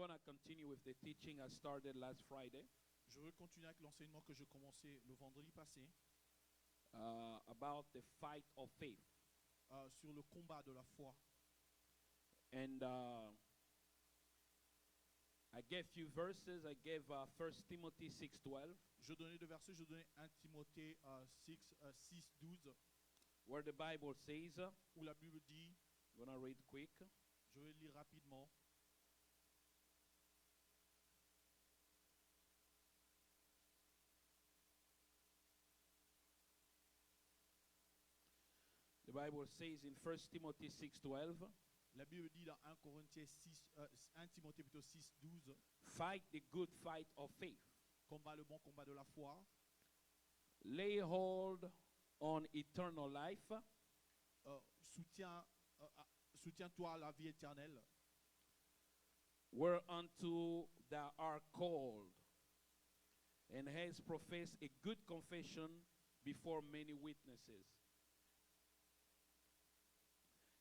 going to continue with the teaching I started last Friday Je veux continuer avec l'enseignement que j'ai commencé le vendredi passé about the fight of faith. Sur le combat de la foi. And I gave few verses. I gave 1 Timothy 6:12, Je donnais deux versets, je donnais 1 Timothée 6, 12, where the Bible says, où la Bible dit, I'm going to read quick. je vais lire rapidement, The Bible says in 1 Timothy 6:12, la Bible dit dans 1 Corinthiens 1 Timothée plutôt 6, 12, fight the good fight of faith. combat le bon combat de la foi, Lay hold on eternal life, soutiens-toi à la vie éternelle, whereunto thou art called, and hast professed a good confession before many witnesses.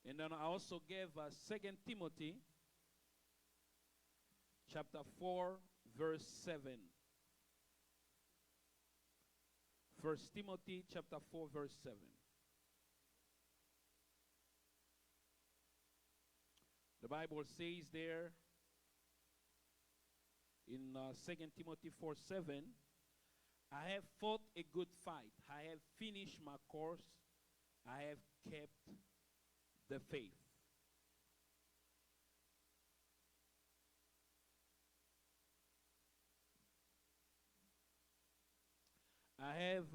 And then I also gave 2 Timothy chapter 4, verse 7. 1 Timothy chapter 4, verse 7. The Bible says there in 2 Timothy 4, 7, I have fought a good fight. I have finished my course. I have kept the faith. I have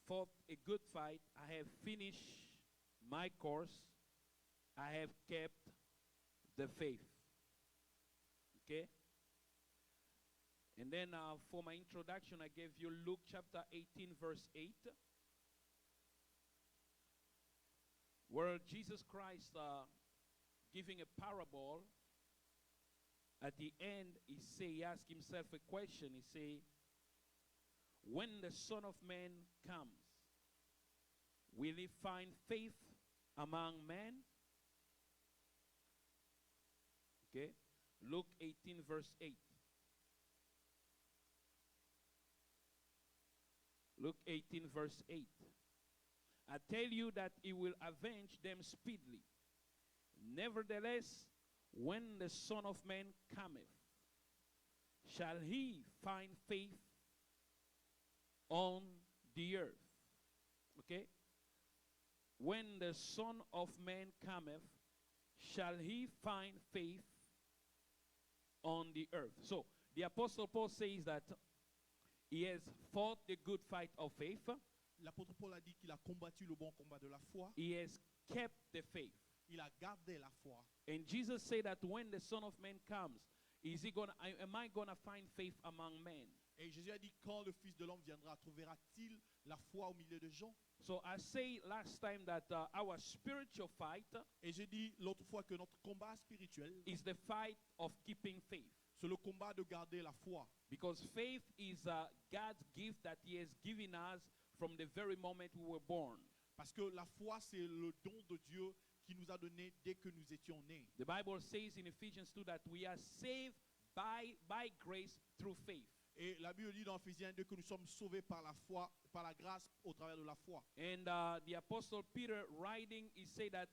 fought a good fight. I have finished my course. I have kept the faith. Okay? And then for my introduction, I gave you Luke chapter 18, verse 8, where Jesus Christ giving a parable. At the end, he asked himself a question. He say, when the Son of Man comes, will he find faith among men? Okay. Luke 18, verse 8. Luke 18, verse 8. I tell you that he will avenge them speedily. Nevertheless, when the Son of Man cometh, shall he find faith on the earth? Okay? When the Son of Man cometh, shall he find faith on the earth? So, the Apostle Paul says that he has fought the good fight of faith. L'apôtre Paul a dit qu'il a combattu le bon combat de la foi. He has kept the faith. Il a gardé la foi. And Jesus said that when the Son of Man comes, am I gonna find faith among men? Et Jésus a dit, quand le Fils de l'homme viendra, trouvera-t-il la foi au milieu de gens? So I say last time that our spiritual fight Et j'ai dit l'autre fois que notre combat spirituel, is the fight of keeping faith. c'est le combat de garder la foi. Because faith is God's gift that he has given us from the very moment we were born. Parce que la foi, c'est le don de Dieu qui nous a donné dès que nous étions nés. The Bible says in Ephesians 2 that we are saved by grace through faith. Et la Bible dit dans Ephésiens 2 que nous sommes sauvés par la foi, par la grâce au travers de la foi. And the Apostle Peter writing, he said that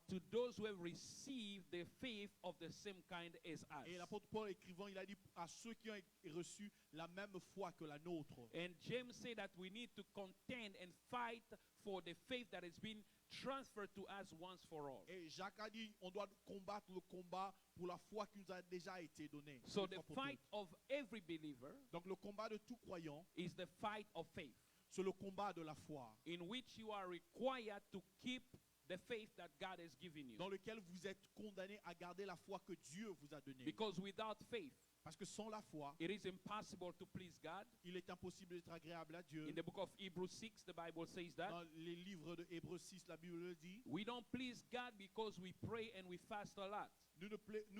to those who have received the faith of the same kind as us. Et l'apôtre Paul écrivant, il a dit à ceux qui ont reçu la même foi que la nôtre. And James said that we need to contend and fight for the faith that has been transferred to us once for all. Et Jacques a dit, on doit combattre le combat pour la foi qui nous a déjà été donnée. So the fight of every believer Donc le combat de tout croyant, is the fight of faith, c'est le combat de la foi, in which you are required to keep the faith that God has given you. dans lequel vous êtes condamné à garder la foi que Dieu vous a donnée. Because without faith, Parce que sans la foi, it is impossible to please God. il est impossible d'être agréable à Dieu. In the book of Hebrews 6, the Bible says that Dans les livres de Hébreux 6, la Bible le dit. we don't please God because we pray and we fast a lot. Nous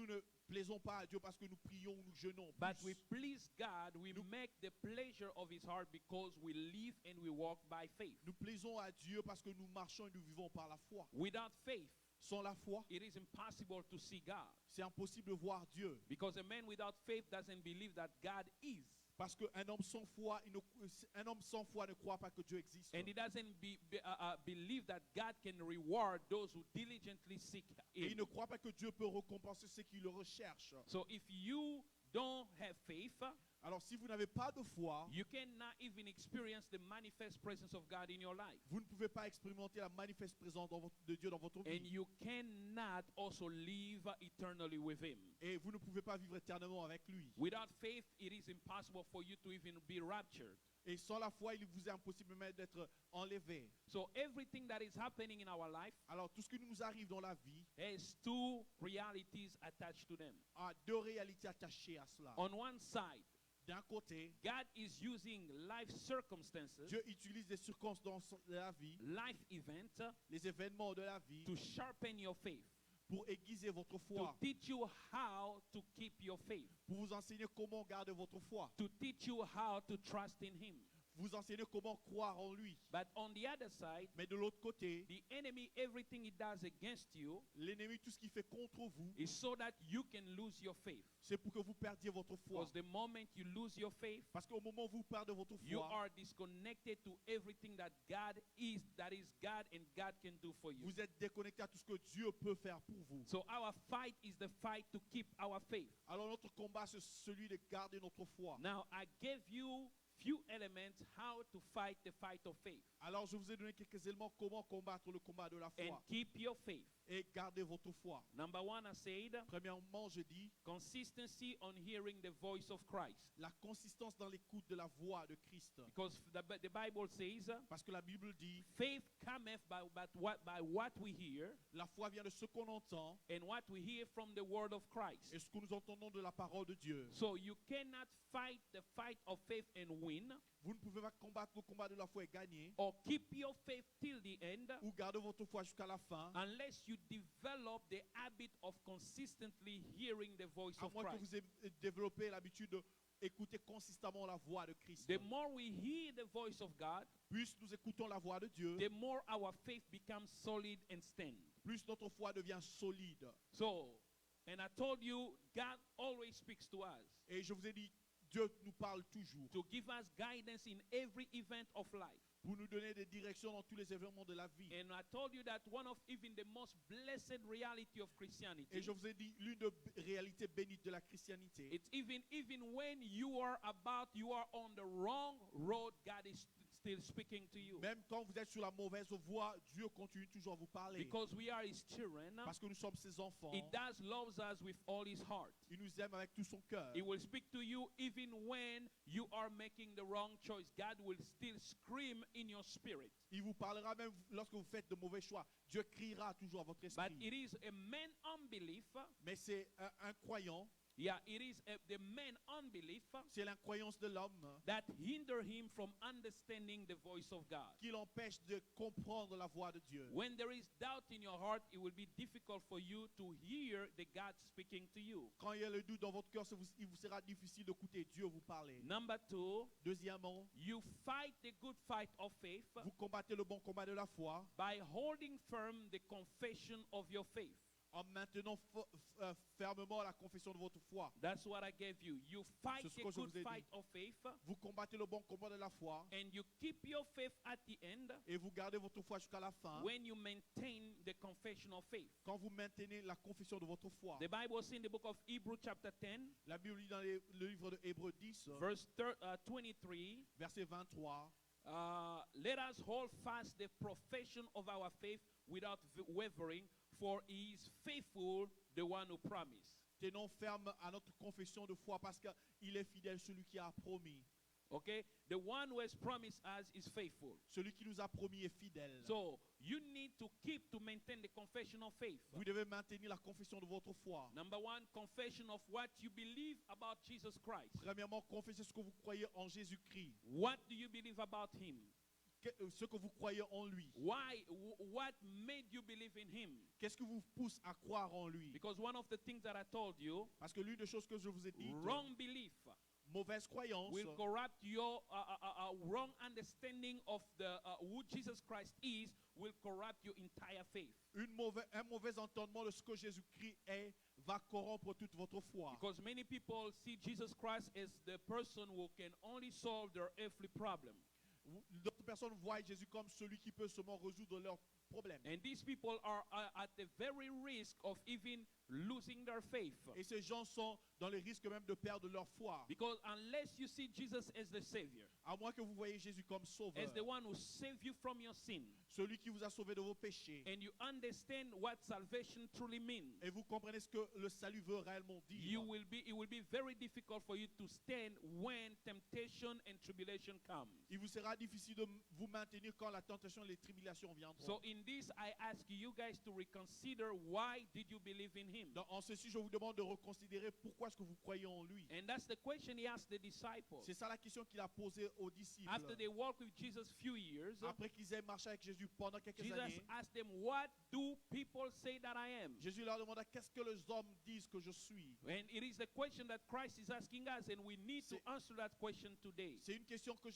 ne plaisons pas à Dieu parce que nous prions, nous jeûnons. But plus. we please God, we make the pleasure of his heart because we live and we walk by faith. Nous plaisons à Dieu parce que nous marchons et nous vivons par la foi. Without faith, Sans la foi, it is impossible to see God. c'est impossible de voir Dieu. Because a man without faith doesn't believe that God is. Parce qu'un homme sans foi, un homme sans foi ne croit pas que Dieu existe. And he doesn't believe that God can reward those who diligently seek Et il him. ne croit pas que Dieu peut récompenser ceux qui le recherchent. So if you don't have faith, Alors si vous n'avez pas de foi, you cannot even experience the manifest presence of God in your life. vous ne pouvez pas expérimenter la manifeste présence de Dieu dans votre And vie. you cannot also live eternally with him. Et vous ne pouvez pas vivre éternellement avec lui. Without faith, it is impossible for you to even be raptured. Et sans la foi, il vous est impossible même d'être enlevé. So everything that is happening in our life Alors tout ce qui nous arrive dans la vie has two realities attached to them. a deux réalités attachées à cela. On one side, D'un côté, God is using life circumstances, Dieu utilise les circonstances de la vie, life events, les événements de la vie, to sharpen your faith, pour aiguiser votre to foi, teach you how to keep your faith, pour vous enseigner comment garder votre foi, to teach you how to trust in him. vous enseigner comment croire en lui. But on the other side, Mais de l'autre côté, the enemy, everything he does against you l'ennemi, tout ce qu'il fait contre vous, is so that you can lose your faith. c'est pour que vous perdiez votre foi. Because the moment you lose your faith, Parce qu'au moment où vous perdez votre you foi, are disconnected to everything that God is God and God can do for you. vous êtes déconnecté à tout ce que Dieu peut faire pour vous. So our fight is the fight to keep our faith. Alors notre combat, c'est celui de garder notre foi. Now I gave you few elements how to fight the fight of faith Alors je vous ai donné quelques éléments comment combattre le combat de la and foi keep your faith. et garder votre foi. Number one, I said Premièrement, je dis consistency on hearing the voice of Christ. la consistance dans l'écoute de la voix de Christ. Because the Bible says Parce que la Bible dit, faith cometh by what we hear, la foi vient de ce qu'on entend and what we hear from the word of Christ. et ce que nous entendons de la parole de Dieu. So you cannot fight the fight of faith and win, Vous ne pouvez pas combattre le combat de la foi et gagner, or keep your faith till the end, ou garder votre foi jusqu'à la fin, unless you develop the habit of consistently hearing the voice à of moins que Christ. vous ayez développé l'habitude d'écouter consistamment la voix de Christ. The more we hear the voice of God, Plus nous écoutons la voix de Dieu, the more our faith becomes solid and stand. plus notre foi devient solide. So, and I told you, God always speaks to us Et je vous ai dit, Dieu nous parle toujours to give us guidance in every event of life. pour nous donner des directions dans tous les événements de la vie. And I told you that one of even the most blessed reality of Et Christianity, je vous ai dit, l'une des réalités bénites de la christianité, it's even when you are on the wrong road, God is still speaking to you. même quand vous êtes sur la mauvaise voie, Dieu continue toujours à vous parler. Because we are his children, Parce que nous sommes ses enfants. he does loves us with all his heart. Il nous aime avec tout son cœur. He will speak to you even when you are making the wrong choice. God will still scream in your spirit. Il vous parlera même lorsque vous faites de mauvais choix. Dieu criera toujours à votre But esprit. it is a man unbelief. Mais c'est un croyant, Yeah, it is the man unbelief c'est l'incroyance de l'homme that hinder him from understanding the voice of God. qui l'empêche de comprendre la voix de Dieu. When there is doubt in your heart, it will be difficult for you to hear the God speaking to you. Quand il y a le doute dans votre cœur, il vous sera difficile d'écouter Dieu vous parler. Number two, Deuxièmement, you fight the good fight of faith vous combattez le bon combat de la foi by holding firm the confession of your faith. en maintenant fermement la confession de votre foi. That's what I gave you. You fight C'est ce the que je good vous ai dit. fight of faith, Vous combattez le bon combat de la foi and you keep your faith at the end et vous gardez votre foi jusqu'à la fin when you maintain the confession of faith. quand vous maintenez la confession de votre foi. The Bible says in the book of Hebrews chapter 10, La Bible dit dans le livre de Hébreux 10, verse 23, verset 23, let us hold fast the profession of our faith without wavering, for he is faithful, the one who promised. tenons ferme à notre confession de foi parce qu'il est fidèle, celui qui a promis. Okay? The one who has promised us is faithful. Celui qui nous a promis est fidèle. So you need to maintain the confession of faith. Vous devez maintenir la confession de votre foi. Number one, confession of what you believe about Jesus Christ. Premièrement, confessez ce que vous croyez en Jésus-Christ. What do you believe about him? Ce que vous croyez en lui. Why? What made you believe in him? Qu'est-ce que vous pousse à croire en lui? Because one of the things that I told you, Parce que l'une des choses que je vous ai dit, wrong belief mauvaise croyance will corrupt your wrong understanding of who Jesus Christ is, will corrupt your entire faith. un mauvais entendement de ce que Jésus-Christ est va corrompre toute votre foi. Because many people see Jesus Christ as the person who can only solve their earthly problem. D'autres personnes voient Jésus comme celui qui peut seulement résoudre leurs problèmes. And these people are at the very risk of even losing their faith. Et ces gens sont dans le risque même de perdre leur foi. Because unless you see Jesus as the Savior, À moins que vous voyez Jésus comme sauveur, as the one who saved you from your sin, celui qui vous a sauvé de vos péchés, and you understand what salvation truly means, et vous comprenez ce que le salut veut réellement dire, it will be very difficult for you to stand when temptation and tribulation comes. il vous sera difficile de vous maintenir quand la tentation et les tribulations viendront. So in this, I ask you guys to reconsider, why did you believe in him? En ceci, je vous demande de reconsidérer pourquoi est-ce que vous croyez en lui. And that's the question he asked the disciples. C'est ça la question qu'il a posée aux disciples. After they walked with Jesus few years, Après qu'ils aient marché avec Jésus pendant quelques Jesus années, asked them, what do people say that I am? Jésus leur demanda qu'est-ce que les hommes disent que je suis. And it is the question that Christ is asking us, and we need to answer that question today. C'est une question que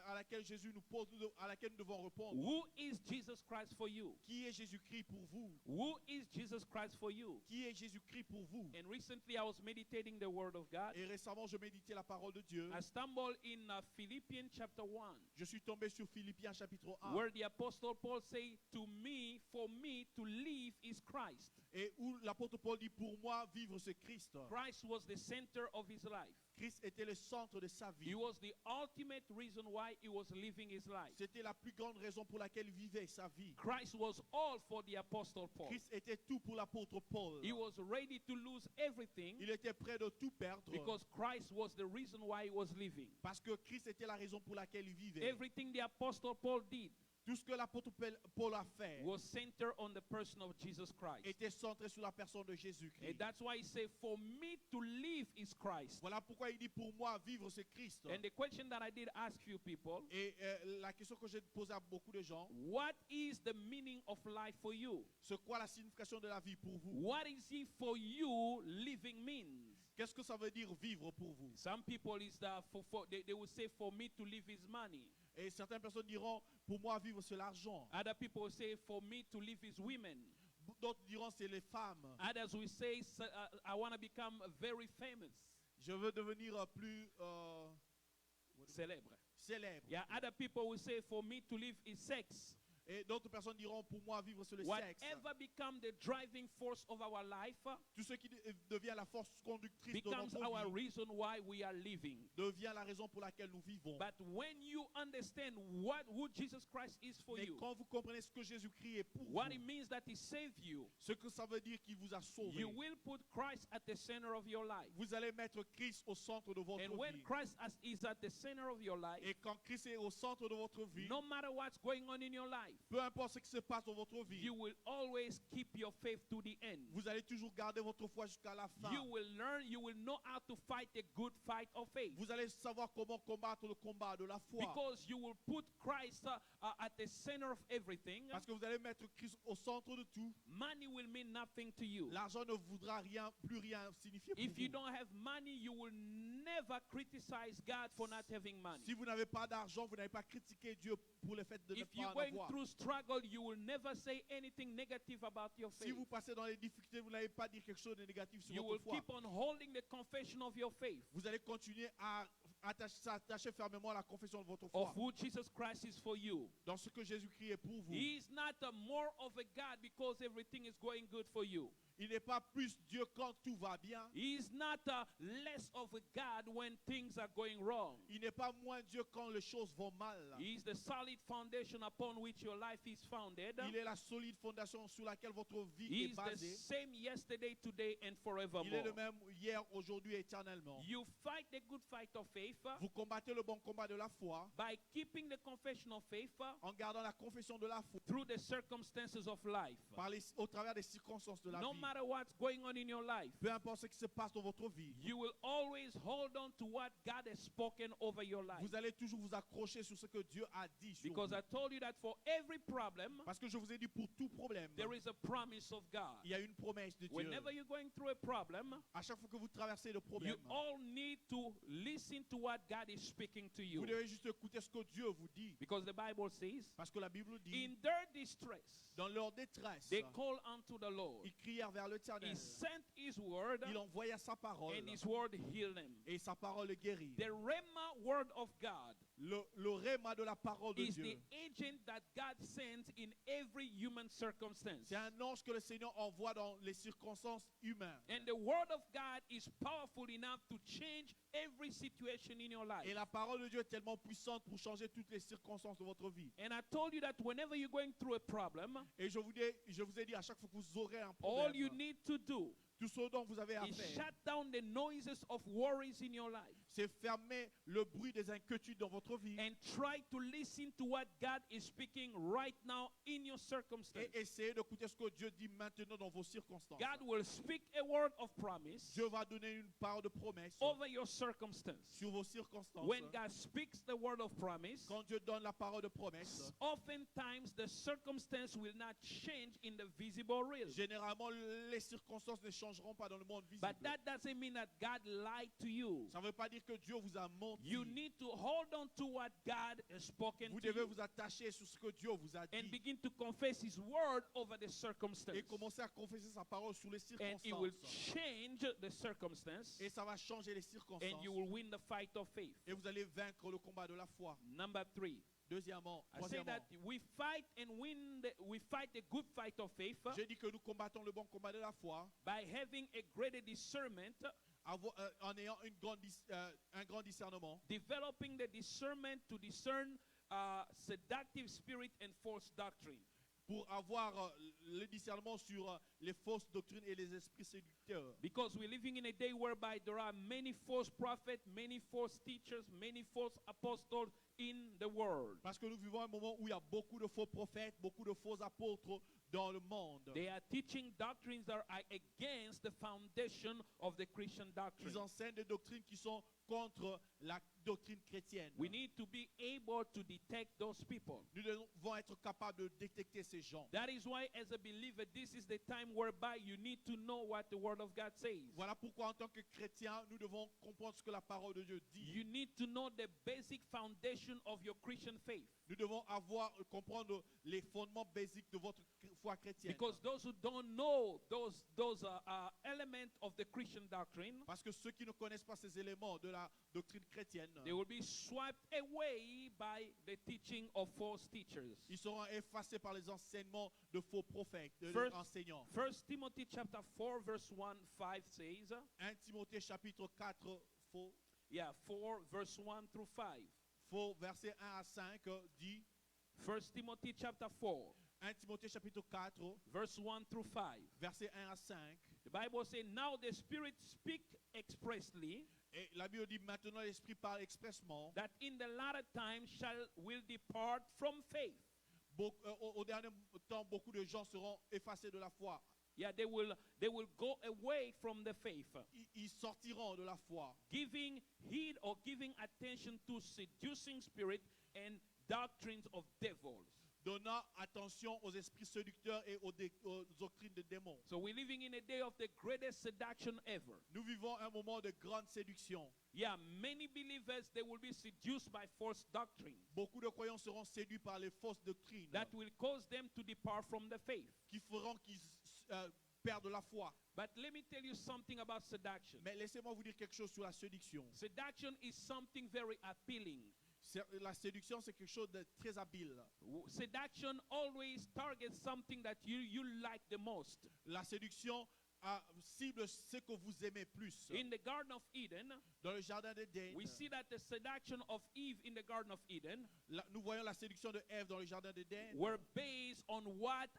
à laquelle Jésus nous pose, à laquelle nous devons répondre. Who is Jesus Christ for you? Qui est Jésus-Christ pour vous? Who is Jesus Christ for you? Qui est Jésus-Christ pour vous? And recently I was meditating the word of God. Et récemment, je méditais la parole de Dieu. I stumbled in Philippians chapter 1, Je suis tombé sur Philippiens chapitre 1. where the apostle Paul say, for me to live is Christ. Et où l'apôtre Paul dit, pour moi, vivre c'est Christ. Christ was the center of his life. Christ était le centre de sa He vie. was the ultimate reason why he was living his life. C'était la plus grande raison pour laquelle il vivait sa vie. Christ was all for the apostle Paul. Christ était tout pour l'apôtre Paul. He was ready to lose everything Il était prêt de tout perdre because Christ was the reason why he was living. parce que Christ était la raison pour laquelle il vivait. Everything the apostle Paul did Tout ce que l'apôtre Paul a fait was centered on the person of Jesus Christ. était centré sur la personne de And Jésus-Christ. that's why he said, for me to live is Christ. Voilà pourquoi il dit pour moi vivre c'est Christ. And the question that I did ask few people, Et la question que j'ai posée à beaucoup de gens, what is the meaning of life for you? c'est quoi la signification de la vie pour vous? What is it for you living means? Qu'est-ce que ça veut dire vivre pour vous? Some people is they will say, for me to live is money. Et certaines personnes diront pour moi vivre c'est l'argent. Other people will say, for me to live is women. D'autres diront c'est les femmes. Others will say, I want to become very famous. Je veux devenir plus Célèbre. célèbre. Yeah, other people will say, for me to live is sex. Et d'autres personnes diront pour moi vivre c'est le sexe. Whatever become the driving force of our life Tout ce qui devient la force conductrice de becomes notre our vie reason why we are living. devient la raison pour laquelle nous vivons. But when you understand who Jesus Christ is for Mais you, quand vous comprenez ce que Jésus-Christ est pour what vous, it means that he saved you, ce que ça veut dire qu'il vous a sauvé, you will put Christ at the center of your life. vous allez mettre Christ au centre de votre And when vie. Christ is at the center of your life, Et quand Christ est au centre de votre vie, no matter what's going on in your life, peu importe ce qui se passe dans votre vie, you will always keep your faith to the end. vous allez toujours garder votre foi jusqu'à la fin. You will know how to fight a good fight of faith. Vous allez savoir comment combattre le combat de la foi. Because you will put Christ at the center of everything. Parce que vous allez mettre Christ au centre de tout. Money will mean nothing to you. L'argent ne voudra plus rien signifier pour If you vous. don't have money, you will never criticize God for not having money. Si vous n'avez pas d'argent, vous n'avez pas critiqué Dieu pour le fait de ne If pas you're en going avoir. through struggle, you will never say anything negative about your Si faith. vous passez dans les difficultés, vous n'allez pas dire quelque chose de négatif sur You will votre foi. keep on holding the confession of your faith, Vous allez continuer à s'attacher fermement à la confession de votre foi. of who Jesus Christ is for you. Dans ce que Jésus-Christ est pour vous. He is not more of a God because everything is going good for you. Il n'est pas plus Dieu quand tout va bien. He is not less of a God when things are going wrong. Il n'est pas moins Dieu quand les choses vont mal. He is the solid foundation upon which your life is founded. Il est la solide fondation sur laquelle votre vie He est is the basée. same yesterday, today, and Il est forevermore. le même hier, aujourd'hui et éternellement. You fight the good fight of faith Vous combattez le bon combat de la foi by keeping the confession of faith en gardant la confession de la foi through the circumstances of life. au travers des circonstances de la No vie. matter what's going on in your life, peu importe ce qui se passe dans votre vie, you will always hold on to what God has spoken over your life. vous allez toujours vous accrocher sur ce que Dieu a dit sur Because vous. I told you that for every problem, Parce que je vous ai dit, pour tout problème, there is a promise of God. il y a une promesse de Dieu. Whenever you're going through a problem, À chaque fois que vous traversez le you problème, all need to listen to what God is speaking to you. vous devez juste écouter ce que Dieu vous dit. Because the Bible says, Parce que la Bible dit, in their distress, dans leur détresse, they call unto the Lord. ils crièrent vers He l'Éternel. sent His word, Il envoya sa parole and His word healed them. et sa parole le guérit. The Rhema word of God Le rhéma de la parole de is Dieu, the agent that God sends in every human circumstance. c'est un ange que le Seigneur envoie dans les circonstances humaines. And the word of God is powerful enough to change every situation in your life. Et la parole de Dieu est tellement puissante pour changer toutes les circonstances de votre vie. And I told you that whenever you're going through a problem, Et je vous ai dit, à chaque fois que vous aurez un all you problème, need to do tout ce dont vous avez à is faire, shut down the noises of worries in your life c'est fermer le bruit des inquiétudes dans votre vie and try to listen to what God is speaking right now in your circumstance. et essayer d'écouter ce que Dieu dit maintenant dans vos circonstances. God will speak a word of promise Dieu va donner une parole de promesse over your circumstance. sur vos circonstances. When God speaks the word of promise, Quand Dieu donne la parole de promesse, oftentimes the circumstance will not change in the visible realm. généralement les circonstances ne changeront pas dans le monde visible. But that doesn't mean that God lied to you. Ça ne veut pas dire que Dieu vous a menti. You need to hold on to what God has spoken Vous to devez you vous attacher sur ce que Dieu vous a and dit begin to confess His word over the circumstance. et commencer à confesser sa parole sur les And it will circonstances. change the circumstance, Et ça va changer les and circonstances. you will win the fight of faith. Et vous allez vaincre le combat de la foi. Number 3. Deuxièmement, I say troisièmement, that we fight and win. We fight the good fight of faith j'ai dit que nous combattons le bon combat de la foi by having a greater discernment, en ayant un grand discernement, developing the discernment to discern seductive spirit and false doctrine. pour avoir le discernement sur les fausses doctrines et les esprits séducteurs. Because we're living in a day whereby there are many false prophets, many false teachers, many false apostles in the world. Parce que nous vivons un moment où il y a beaucoup de faux prophètes, beaucoup de faux apôtres dans le monde. They are teaching doctrines that are against the foundation of the Christian doctrine. Ils enseignent des doctrines qui sont contre la doctrine chrétienne. We need to be able to detect those people. Nous devons être capables de détecter ces gens. That is why, as a believer, this is the time whereby you need to know what the Word of God says. Voilà pourquoi en tant que chrétiens, nous devons comprendre ce que la parole de Dieu dit. You need to know the basic foundation of your Christian faith. Nous devons comprendre les fondements basiques de votre foi chrétienne. Because those who don't know those elements of the Christian doctrine, Parce que ceux qui ne connaissent pas ces éléments de la doctrine chrétienne, they will be swept away by the teaching of false teachers. ils seront effacés par les enseignements de faux prophètes, de First- enseignants. 1 Timothy chapter 4 verse 1-5 says, 1 Timothée chapitre 4, faux, 4 verse 1 through 5. versets 1 à 5 dit, 1 Timothy chapter 4 1 Timothée chapitre 4, verse 1 through 5. versets 1 à 5, The Bible says, now the Spirit speak expressly et la Bible dit, maintenant l'Esprit parle expressement, that in the latter time will depart from faith. au dernier temps, beaucoup de gens seront effacés de la foi. Yeah, they will go away from the faith, Ils sortiront de la foi, giving heed or giving attention to seducing spirit and doctrines of devils. donnant attention aux esprits séducteurs et aux doctrines de démons. So we're living in a day of the greatest seduction ever. Nous vivons un moment de grande séduction. Yeah, many believers, they will be seduced by false doctrine Beaucoup de croyants seront séduits par les fausses doctrines that will cause them to depart from the faith. qui feront qu'ils perdent la foi. But let me tell you something about seduction. Mais laissez-moi vous dire quelque chose sur la séduction. Seduction is something very appealing. La séduction, c'est quelque chose de très habile. Seduction always targets something that you like the most. La séduction cible ce que vous aimez plus. In the Garden of Eden, Dans le jardin d'Éden, we see that the seduction of Eve in the Garden of Eden nous voyons la séduction de Ève dans le jardin d'Éden. were based on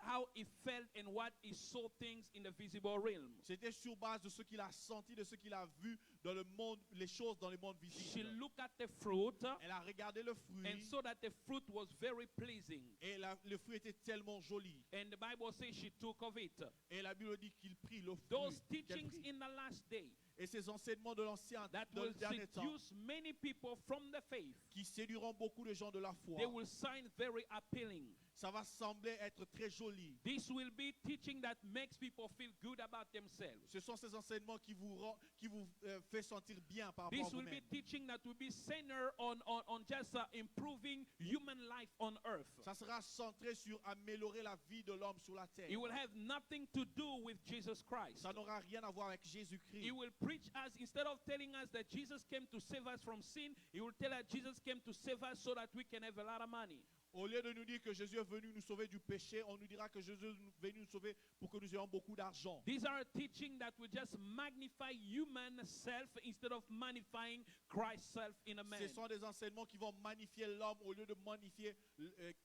how he felt and what he saw things in the visible realm. C'était sur base de ce qu'il a senti, de ce qu'il a vu dans le monde, les choses dans le monde She visible. looked at the fruit Elle a regardé le fruit and saw that the fruit was very pleasing. et le fruit était tellement joli. And the Bible says she took of it. Et la Bible dit qu'il prit le fruit. Those qu'elle teachings prit. in the last day Et ces enseignements de l'ancien, that dans will le dernier temps, seduce many people from the faith, qui séduiront beaucoup de gens de la foi, they will sound very appealing. ça va sembler être très joli. This will be teaching that makes people feel good about themselves. Ce sont ces enseignements qui vous fait sentir bien par rapport This à will be vous-même. teaching that will be centered on just improving human life on earth. Ça sera centré sur améliorer la vie de l'homme sur la terre. It will have nothing to do with Jesus Christ. Ça n'aura rien à voir avec Jésus-Christ. He will preach us, instead of telling us that Jesus came to save us from sin, he will tell us Jesus came to save us so that we can have a lot of money. Au lieu de nous dire que Jésus est venu nous sauver du péché, on nous dira que Jésus est venu nous sauver pour que nous ayons beaucoup d'argent. These are teaching that will just magnify human self instead of magnifying Christ's self in a man. Ce sont des enseignements qui vont magnifier l'homme au lieu de magnifier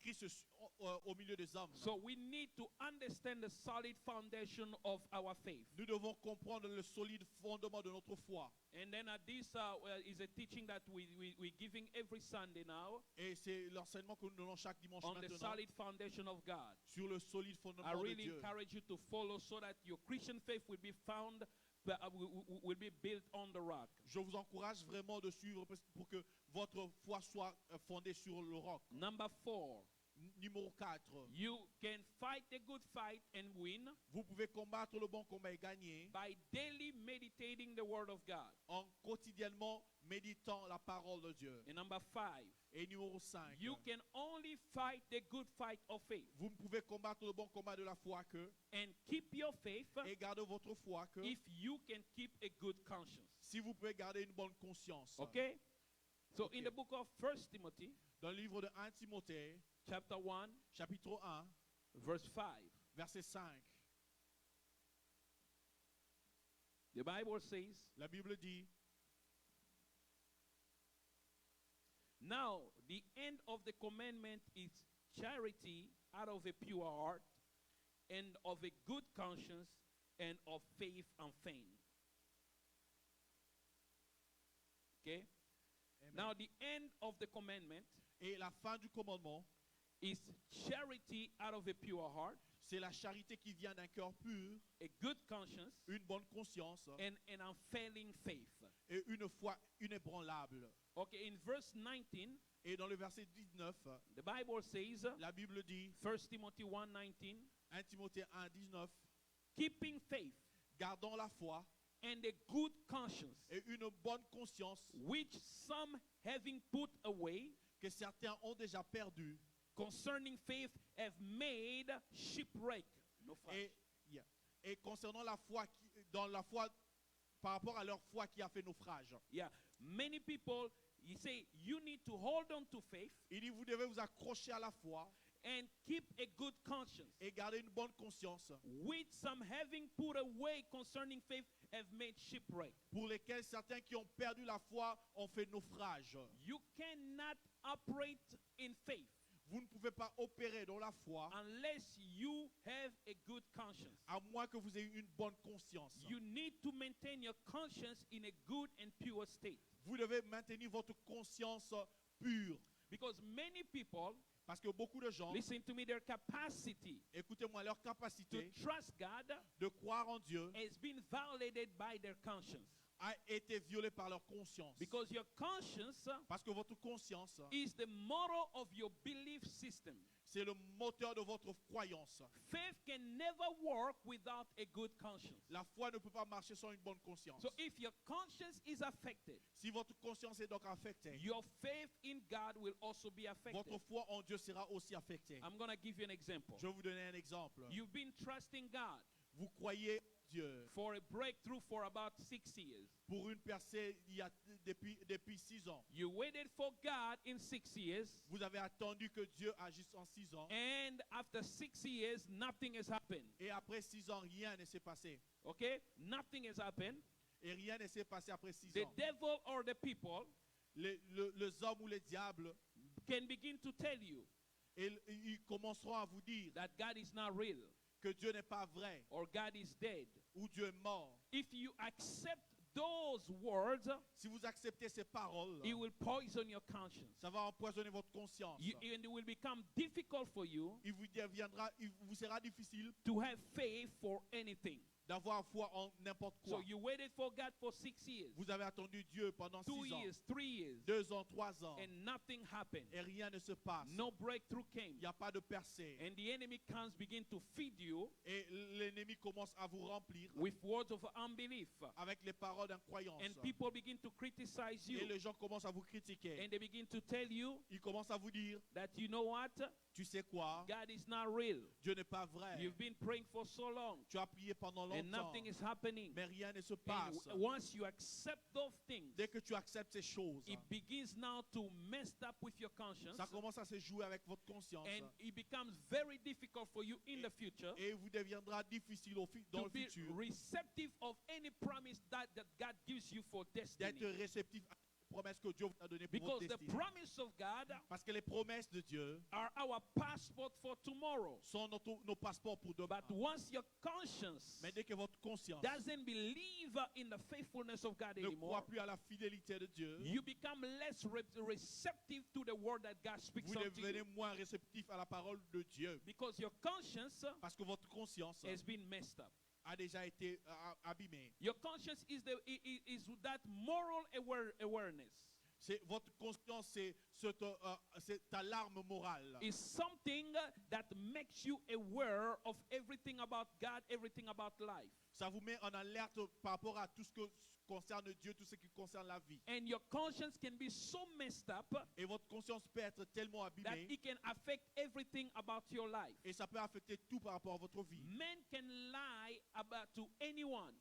Christ au milieu des hommes. So we need to understand the solid foundation of our faith. Nous devons comprendre le solide fondement de notre foi. And then this is a teaching that we're giving every Sunday now Et c'est l'enseignement que nous donnons chaque dimanche on the maintenant solid foundation of God. sur le solide I fondement de really Dieu. encourage you to follow so that your Christian faith will be found, will be built on the rock. Je vous encourage vraiment de suivre pour que votre foi soit fondée sur le roc. Number 4, Numéro 4. you can fight the good fight and win Vous pouvez combattre le bon combat et gagner by daily meditating the word of God. en quotidiennement méditant la parole de Dieu. And number 5, Et numéro 5. you can only fight the good fight of faith Vous ne pouvez combattre le bon combat de la foi que and keep your faith et garder votre foi que if you can keep a good conscience. si vous pouvez garder une bonne conscience. Okay? So in Okay. the book of 1 Timothy, Dans le livre de 1 Timothée, chapter 1, chapitre 1, verse 5, verset 5, the Bible says, la Bible dit, now the end of the commandment is charity out of a pure heart and of a good conscience and of faith unfeigned. Okay? Now the end of the commandment et la fin du commandement, is charity out of a pure heart, c'est la charité qui vient d'un cœur pur, a good conscience, une bonne conscience and an unfailing faith. et une foi inébranlable. Okay, in verse 19, Et dans le verset 19, the Bible says, la Bible dit, 1 Timothy 1:19, 1 Timothée 1, 19, keeping faith gardons la foi and a good conscience, et une bonne conscience which some having put away que certains ont déjà perdu concerning faith have made shipwreck. et, et concernant la foi, dans la foi, par rapport à leur foi qui a fait naufrage. Yeah, many people, you say, you need to hold on to faith Il dit, vous devez vous accrocher à la foi and keep a good conscience, et garder une bonne conscience which some having put away concerning faith have made shipwreck. pour lesquels certains qui ont perdu la foi ont fait naufrage. You cannot operate in faith Vous ne pouvez pas opérer dans la foi unless you have a good conscience. à moins que vous ayez une bonne conscience. You need to maintain your conscience in a good and pure state. Vous devez maintenir votre conscience pure. Because many people, Parce que beaucoup de gens, listen to me, their capacity écoutez-moi, leur to capacité trust God de croire en Dieu has been violated by their conscience. a été violée par leur conscience. Because your conscience Parce que votre conscience, is the model of your belief system. c'est le moteur de votre croyance. Faith can never work without a good conscience. La foi ne peut pas marcher sans une bonne conscience. So if your conscience is affected, Si votre conscience est donc affectée, your faith in God will also be affected. votre foi en Dieu sera aussi affectée. I'm going to give you an example. Je vais vous donner un exemple. You've been trusting God. Vous croyez Dieu for a breakthrough for about 6 years. pour une percée depuis 6 ans. You waited for God in 6 years, Vous avez attendu que Dieu agisse en 6 ans. and after 6 years, nothing has happened. Et après 6 ans, rien ne s'est passé. Okay? Nothing has happened. Et rien ne s'est passé après 6 The ans. devil or the people Les hommes ou les diables, can begin to tell you ils commenceront à vous dire that God is not real que Dieu n'est pas vrai or God is dead. ou Dieu est mort. If you accept those words, Si vous acceptez ces paroles, it will poison your conscience. ça va empoisonner votre conscience. And it will become difficult for you Il vous sera difficile to have faith for anything. d'avoir foi en n'importe So quoi. you waited for God for 6 years, Vous avez attendu Dieu pendant 2 6 ans, years, 3 years, 2 ans, 3 ans, and nothing happened. et rien ne se passe. No breakthrough came. Il n'y a pas de percée. And the enemy comes begin to feed you Et l'ennemi commence à vous remplir with words of unbelief. avec les paroles d'incroyance. And people begin to criticize Et you. les gens commencent à vous critiquer. And they begin to tell you Ils commencent à vous dire, that, you know what? tu sais quoi? God is not real. Dieu n'est pas vrai. You've been praying for so long, Tu as prié pendant and longtemps, nothing is happening. mais rien ne se And passe. once you accept those things, Dès que tu acceptes ces choses, it begins now to mess up with your conscience, ça commence à se jouer avec votre conscience. and it becomes very difficult for you in the future Et il vous deviendra difficile dans to le be futur receptive of any promise that God gives you for d'être destiny. réceptif à la promesse que Dieu vous a donnée pour Because votre the destinée. promise of God Parce que les promesses de Dieu are our passport for tomorrow. sont nos passeports pour demain. But once your conscience Mais dès que votre conscience doesn't believe in the faithfulness of God ne anymore, croit plus à la fidélité de Dieu, you become less receptive to the word that God speaks vous unto devenez you. moins réceptif à la parole de Dieu. Because your conscience Parce que votre conscience has been messed up. a déjà été abîmée. Your conscience is that moral awareness. Votre conscience, c'est ta alarme morale. Is something that makes you aware of everything about God, everything about life. Ça vous met en alerte par rapport à tout ce que concerne Dieu, tout ce qui concerne la vie. And your conscience can be so messed up Et votre conscience peut être tellement that abîmée it can affect everything about your life. et ça peut affecter tout par rapport à votre vie. Man can lie about to anyone,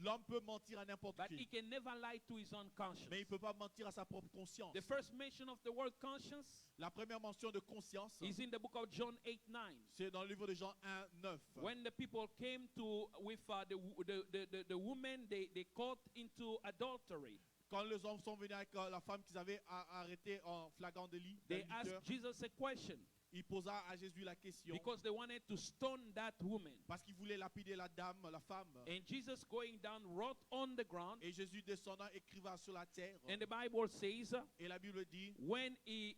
L'homme peut mentir à n'importe but he qui, can never lie to his own conscience. mais il ne peut pas mentir à sa propre conscience. The first mention of the word conscience La première mention de conscience, is in the book of John 8:9. c'est dans le livre de Jean 1, 9. When the people came to with the woman they caught into adultery, Quand les hommes sont venus avec la femme qu'ils avaient arrêtée en flagrant délit, they d'adultère, asked Jesus a question il posa à Jésus la question because they wanted to stone that woman. parce qu'il voulait lapider la dame, la femme. And Jesus going down wrote on the ground, Et Jésus descendant écriva sur la terre. and the Bible says Et la Bible dit, when he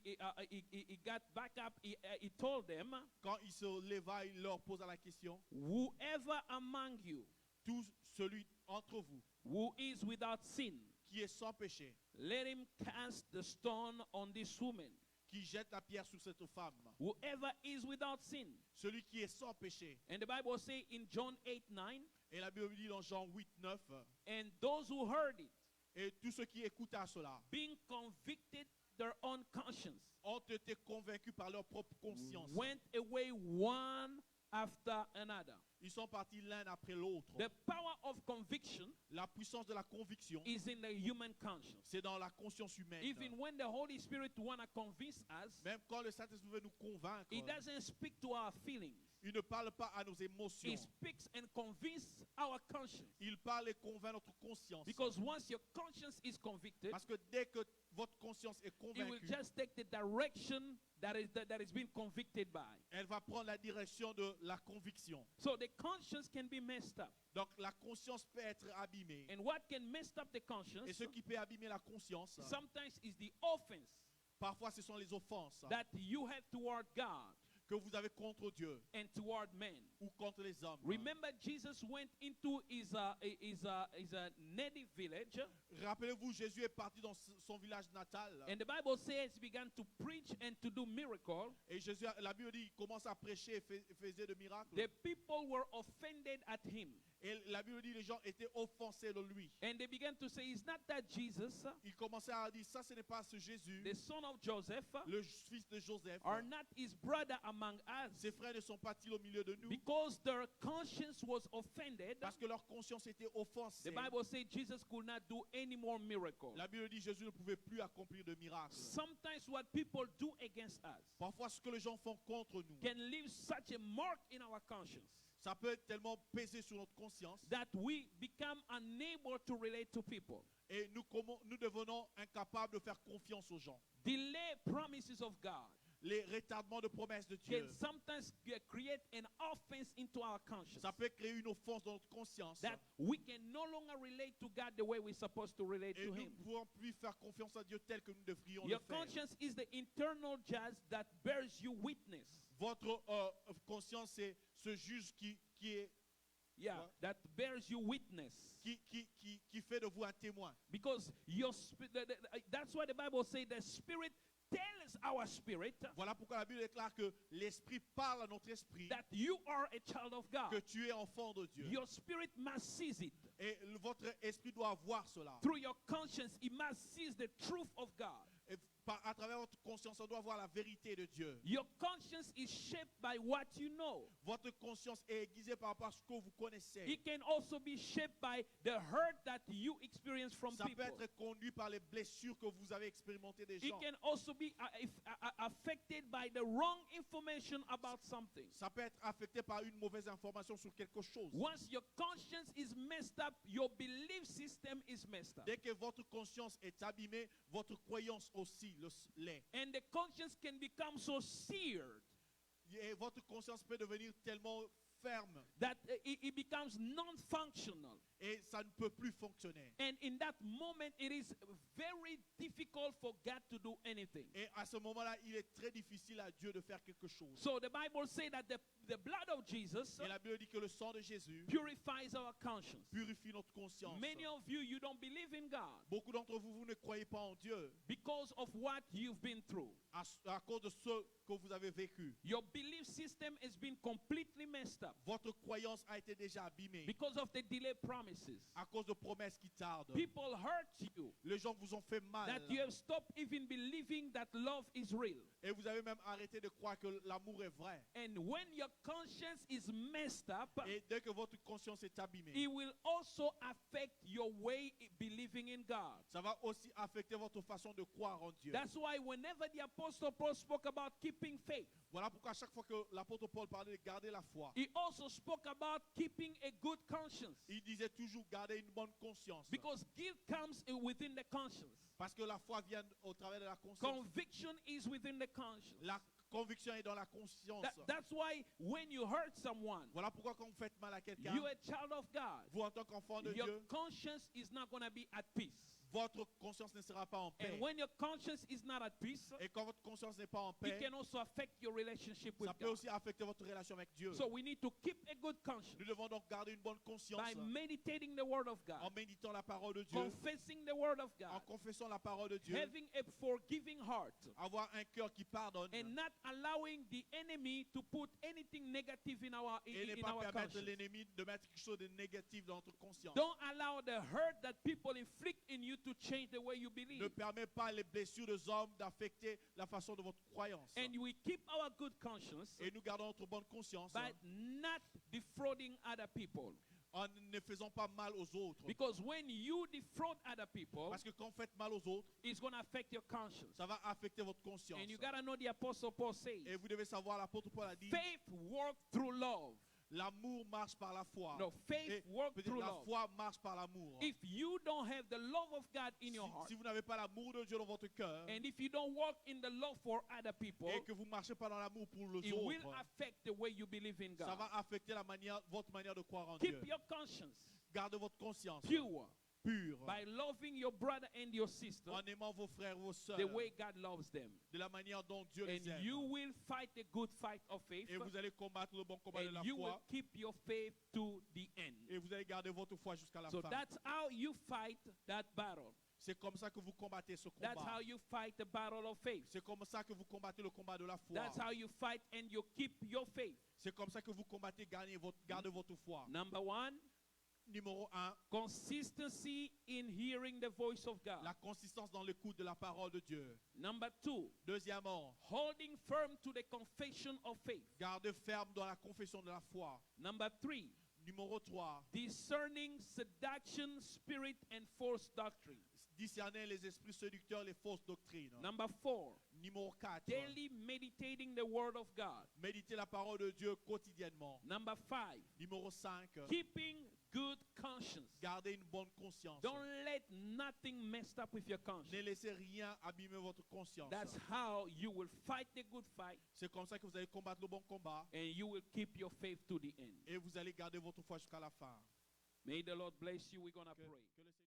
got back up, he told them, quand il se leva, il leur posa la question, whoever among you tout celui entre vous who is without sin, qui est sans péché, let him cast the stone on this woman. qui jette la pierre sur cette femme. Whoever is without sin. Celui qui est sans péché. And the Bible says in John 8:9, Et la Bible dit dans Jean 8, 9, and those who heard it, et tous ceux qui écoutaient cela being convicted their own conscience, ont été convaincus par leur propre conscience. went away one after another. Ils sont partis l'un après l'autre. The power of conviction La puissance de la conviction, is in the human conscience. c'est dans la conscience humaine. Even when the Holy Spirit wanna convince us, Même quand le Saint-Esprit veut nous convaincre, He doesn't speak to our feelings. il ne parle pas à nos He émotions. speaks and convinces our conscience. Il parle et convainc notre conscience. Because once your conscience is convicted, Parce que dès que votre conscience est it will convaincue, just take the direction that is being convicted by. elle va prendre la direction de la conviction. So the conscience can be messed up. Donc la conscience peut être abîmée. And what can mess up the Et conscience ce qui peut abîmer la conscience, sometimes is the offense parfois ce sont les offenses that you have toward God que vous avez contre Dieu and toward men. ou contre les hommes. Remember, Jesus went into his native village, Rappelez-vous, Jésus est parti dans son village natal. and the Bible says he began to preach and to do miracles. Et Jésus, la Bible dit, il commence à prêcher et faisait de miracles. The people were offended at him. Et la Bible dit les gens étaient offensés de lui. And they began to say, is not that Jesus, Ils commençaient à dire, ça ce n'est pas ce Jésus, the son of Joseph, le fils de Joseph. are not his brother among us? Ses frères ne sont pas-ils au milieu de nous? Because their conscience was offended. Parce que leur conscience était offensée. The Bible says Jesus could not do any more miracles. La Bible dit Jésus ne pouvait plus accomplir de miracles. Sometimes what people do against us Parfois, ce que les gens font contre nous, can leave such a mark in our conscience ça peut être tellement pesé sur notre conscience that we become unable to relate to people. et nous devenons incapables de faire confiance aux gens. Delay promises of God Les retardements de promesses de can Dieu, sometimes create an offense into our conscience ça peut créer une offense dans notre conscience that we can no longer relate to God the way we're supposed to relate et to nous Him. ne pouvons plus faire confiance à Dieu tel que nous devrions Your le faire. conscience is the internal judge that bears you witness. Votre conscience, c'est ce juge qui Yeah, that bears you witness. qui fait de vous un témoin. Because that's why the Bible says the Spirit tells our spirit Voilà pourquoi la Bible déclare que l'Esprit parle à notre esprit that you are a child of God. que tu es enfant de Dieu. Your spirit must seize it. Et votre esprit doit voir cela. Through your conscience, it must seize the truth of God. Et à travers votre conscience, on doit voir la vérité de Dieu. Your conscience is shaped by what you know. Votre conscience est aiguisée par rapport à ce que vous connaissez. It can also be shaped by the hurt that you experience from Ça peut people. être conduit par les blessures que vous avez expérimentées des It gens. can also be affected by the wrong information about something. Ça peut être affecté par une mauvaise information sur quelque chose. Once your conscience is messed up, your belief system is messed up. Dès que votre conscience est abîmée, votre croyance aussi l'est. And the conscience can become so seared Et votre conscience peut devenir tellement ferme that it becomes non-functional. et ça ne peut plus fonctionner. And in that moment, it is very difficult for God to do anything. Et à ce moment-là, il est très difficile à Dieu de faire quelque chose. So the Bible says that the blood of Jesus Et la Bible dit que le sang de Jésus purifies our conscience. purifie notre conscience. Many of you, you don't believe in God Beaucoup d'entre vous, vous ne croyez pas en Dieu because of what you've been through. à cause de ce que vous avez vécu. Your belief system has been completely messed up Votre croyance a été déjà abîmée because of the delayed promises. à cause de promesses qui tardent. People hurt you Les gens vous ont fait mal that you have stopped even believing that love is real. et vous avez même arrêté de croire que l'amour est vrai. And when your conscience is messed up, Et dès que votre conscience est abîmée, it will also affect your way of believing in God. ça va aussi affecter votre façon de croire en Dieu. That's why whenever the Apostle Paul spoke about keeping faith, Voilà pourquoi à chaque fois que l'apôtre Paul parlait de garder la foi, he also spoke about keeping a good conscience. il disait toujours garder une bonne conscience. Because guilt comes within the conscience. Parce que la foi vient au travers de la conscience. Conviction is within the conscience. La conviction est dans la conscience. That's why when you hurt someone, Voilà pourquoi quand vous faites mal à quelqu'un, you're a child of God. vous en tant qu'enfant de Your Dieu, conscience is not going to be at peace. votre conscience ne sera pas en paix. And when your conscience is not at peace, Et quand votre conscience n'est pas en it paix, can also affect your relationship with ça peut God. aussi affecter votre relation avec Dieu. So we need to keep a good conscience Nous devons donc garder une bonne conscience by meditating the Word of en God, méditant la parole de Dieu, confessing the Word of en God, confessant la parole de Dieu, having a forgiving heart, avoir un cœur qui pardonne and not allowing the enemy to put anything negative in our et ne in pas our permettre conscience. l'ennemi de mettre quelque chose de négatif dans notre conscience. Don't allow the hurt that people inflict in you to change the way you believe. Ne permet pas les blessures des hommes d'affecter la façon de votre croyance. And we keep our good conscience Et nous gardons notre bonne conscience by not defrauding other people. en ne faisant pas mal aux autres. Because when you defraud other people, Parce que quand vous faites mal aux autres, it's going to affect your conscience. ça va affecter votre conscience. And you got to know the Apostle Paul says, Et vous devez savoir, l'apôtre Paul a dit, faith works through love. l'amour marche par la foi. No, faith Et works peut-être through la love. foi marche par l'amour. If you don't have the love of God in your heart, Si vous n'avez pas l'amour de Dieu dans votre cœur and if you don't walk in the love for other people, et que vous ne marchez pas dans l'amour pour les it will autres, affect the way you believe in ça God. va affecter votre manière de croire en Keep Dieu. your conscience Gardez votre conscience pure pure by loving your brother and your sister en aimant vos frères, vos sœurs, the way God loves them. de la manière dont Dieu les And aime. you will fight a good fight of faith, Et vous allez combattre le bon combat de la and you will foi. keep your faith to the end. Et vous allez garder votre foi jusqu'à la So fin. that's how you fight that battle. C'est comme ça que vous combattez ce That's combat. how you fight the battle of faith. C'est comme ça que vous combattez le combat de la foi. That's how you fight and you keep your faith. C'est comme ça que vous combattez, gardez votre foi. Number one, Numéro 1, consistency in hearing the voice of God. la consistance dans l'écoute de la parole de Dieu. Number 2, Deuxièmement, holding firm to the confession of faith. garder ferme dans la confession de la foi. Number 3, Numéro 3, discerning seduction, spirit, and false doctrine. discerner les esprits séducteurs, les fausses doctrines. Number 4, Numéro 4, daily meditating the word of God. méditer la parole de Dieu quotidiennement. Number 5, Numéro 5, keeping good conscience. garder une bonne conscience. Don't let nothing mess up with your conscience. Ne laissez rien abîmer votre conscience. That's how you will fight the good fight C'est comme ça que vous allez combattre le bon combat and you will keep your faith to the end. et vous allez garder votre foi jusqu'à la fin. May the Lord bless you. We're going to Que- pray. que le Seigneur